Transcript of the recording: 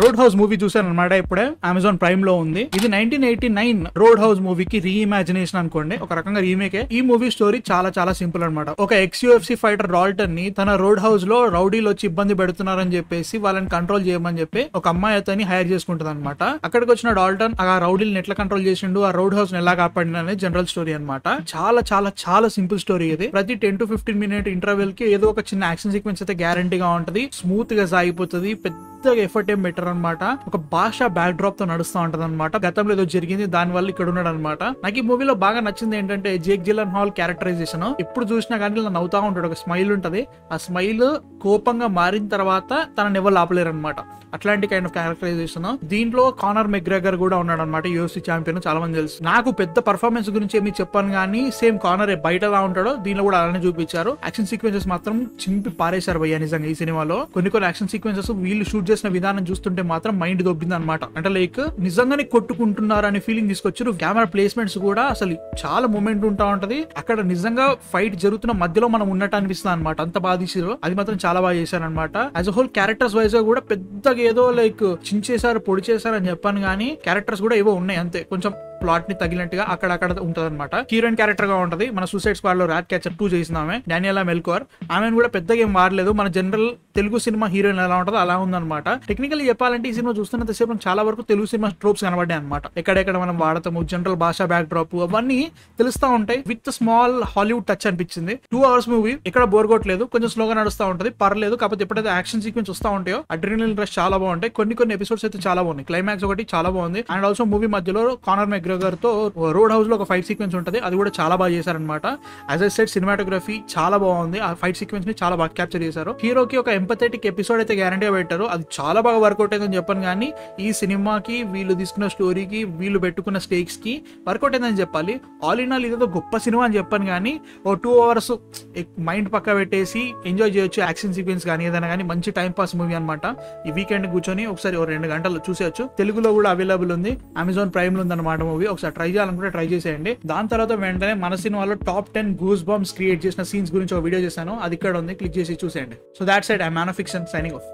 Road house movie చూసాను అనమాట. ఇప్పుడే అమెజాన్ ప్రైమ్ లో ఉంది. ఇది 1989 రోడ్ హౌస్ మూవీకి రీఇమాజినేషన్ అనుకోండి, ఒక రకంగా రీమేకే. ఈ మూవీ స్టోరీ చాలా చాలా సింపుల్ అనమాట. ఒక ఎక్స్-UFC ఫైటర్ డాల్టన్ ని తన రోడ్ హౌస్ లో రౌడీలు వచ్చి ఇబ్బంది పెడుతున్నారని చెప్పేసి వాళ్ళని కంట్రోల్ చేయమని చెప్పి ఒక అమ్మాయి అతన్ని హైర్ చేసుకుంటది అనమాట. అక్కడికి వచ్చిన డాల్టన్ ఆ రౌడీలను ఎట్లా కంట్రోల్ చేసిండు, ఆ రోడ్ హౌస్ ని ఎలా కాపాడిన అనేది జనరల్ స్టోరీ అనమాట. చాలా చాలా చాలా సింపుల్ స్టోరీ ఇది. ప్రతి 10 to 15 minute ఇంటర్వెల్ కి ఏదో ఒక చిన్న యాక్షన్ సీక్వెన్స్ అయితే గ్యారంటీగా ఉంటది. స్మూత్ గా సాగిపోతుంది. పెద్దగా ఎఫర్ట్ ఏం బెటర్ అనమాట. ఒక భాష బ్యాక్ డ్రాప్ తో నడుస్తూ ఉంటది అనమాట. గతంలో ఏదో జరిగింది, దాని వల్ల ఇక్కడ ఉన్నాడు అనమాట. నాకు ఈ మూవీలో బాగా నచ్చింది ఏంటంటే జేక్ జిలెన్హాల్ క్యారెక్టరైజేషన్. ఎప్పుడు చూసినా కానీ ఇలా నవ్వుతా ఉంటాడు. ఒక స్మైల్ ఉంటది. ఆ స్మైల్ కోపంగా మారిన తర్వాత తనని ఎవరు ఆపలేరు అనమాట. అట్లాంటి కైండ్ ఆఫ్ క్యారెక్టరైజేషన్. దీంట్లో కానర్ మెగ్రెగర్ కూడా ఉన్నాడు అనమాట, UFC ఛాంపియన్. చాలా మంది తెలుసు. నాకు పెద్ద పర్ఫార్మెన్స్ గురించి ఏమి చెప్పాను కానీ సేమ్ కానర్ బయట ఎలా ఉంటాడో దీనిలో కూడా అలానే చూపించారు. యాక్షన్ సీక్వెన్సెస్ మాత్రం చింపి పారేశారు భయ్య నిజంగా ఈ సినిమాలో. కొన్ని యాక్షన్ సీక్వెన్సెస్ వీళ్ళు షూట్ చేసిన విధానం చూస్తుంటే మాత్రం మైండ్ దొబ్బింది అనమాట. అంటే లైక్ నిజంగానే కొట్టుకుంటున్నారు అనే ఫీలింగ్ తీసుకొచ్చారు. కెమెరా ప్లేస్మెంట్స్ కూడా అసలు చాలా మూమెంట్ ఉంటా ఉంటది. అక్కడ నిజంగా ఫైట్ జరుగుతున్న మధ్యలో మనం ఉన్నట్టు అనిపిస్తుంది అనమాట. అంత బాగా తీసారు. అది మాత్రం చాలా బాగా చేశారు అనమాట. As a whole characters wise గా కూడా పెద్దగా ఏదో లైక్ చించేశారు పొడి చేశారు అని చెప్పాను కానీ క్యారెక్టర్స్ కూడా ఏవో ఉన్నాయి అంతే. కొంచెం ప్లాట్ ని తగిలినట్టుగా అక్కడ ఉంటది అనమాట. హీరోయిన్ క్యారెక్టర్ గా ఉంటది. మన సూసైడ్ స్క్వాడ్ లో ర్యాట్ క్యాచర్ 2 చేసిన ఆమె డానియలా మెల్కోర్. ఆమెను కూడా పెద్దగా ఏం మారలేదు. మన జనరల్ తెలుగు సినిమా హీరోయిన్ ఎలా ఉంటుందో అలా ఉందన్నమాట. టెక్నికల్లీ చెప్పాలంటే ఈ సినిమా చూస్తున్నంతసేపు చాలా వరకు తెలుగు సినిమా ట్రోప్స్ కనబడ్డాయి అనమాట. ఎక్కడెక్కడ మనం వాడతాము, జనరల్ భాషా బ్యాక్ డ్రాప్ అవన్నీ తెలుస్తా ఉంటాయి. విత్ స్మాల్ హాలీవుడ్ టచ్ అనిపించింది. 2 hours మూవీ ఎక్కడ బోర్ కొట్టలేదు. కొంచెం స్లోగా నడుస్తూ ఉంటది, పర్లేదు. కాకపోతే ఎప్పుడైతే యాక్షన్ సీక్వెన్స్ వస్తూ ఉంటాయో అడ్రినలిన్ రష్ చాలా బాగుంటాయి. కొన్ని ఎపిసోడ్స్ అయితే చాలా బాగున్నాయి. క్లైమాక్స్ ఒకటి చాలా బాగుంది. అండ్ ఆల్సో మూవీ మధ్యలో కానర్ మెగ్రెగర్ తో రోడ్ హౌస్ లో ఒక ఫైట్ సీక్వెన్స్ ఉంటది. అది కూడా చాలా బాగా చేశారనమాట. యాజ్ ఐ సెడ్ సినిమాటోగ్రఫీ చాలా బాగుంది. ఆ ఫైట్ సీక్వెన్స్ ని చాలా బాగా క్యాప్చర్ చేశారు. హీరోకి ఒక ఎంపథెటిక్ ఎపిసోడ్ అయితే గ్యారంటీగా పెట్టారు. అది చాలా బాగా వర్కౌట్ అయిందని చెప్పాను కానీ ఈ సినిమాకి వీళ్ళు తీసుకున్న స్టోరీకి వీళ్ళు పెట్టుకున్న స్టేక్స్ కి వర్కౌట్ అయిందని చెప్పాలి. ఆల్ ఇన్ ఆల్ ఇదేదో గొప్ప సినిమా అని చెప్పాను కానీ ఓ 2 hours మైండ్ పక్క పెట్టేసి ఎంజాయ్ చేయొచ్చు. యాక్షన్ సీక్వెన్స్ కానీ ఏదైనా కానీ మంచి టైం పాస్ మూవీ అనమాట. ఈ వీకెండ్ కూర్చొని ఒకసారి 2 గంటలు చూసేయచ్చు. తెలుగులో కూడా అవైలబుల్ ఉంది. అమెజాన్ ప్రైమ్ లో ఉందన్నమాట మూవీ. ఒకసారి ట్రై చేయాలనుకుంటే ట్రై చేసేయండి. దాని తర్వాత వెంటనే మన సినిమాలో టాప్ 10 గూస్ బంప్స్ క్రియేట్ చేసిన సీన్స్ గురించి ఒక వీడియో చేశాను. అది ఇక్కడ ఉంది, క్లిక్ చేసి చూసేయండి. So that's it. I am man of fiction signing off.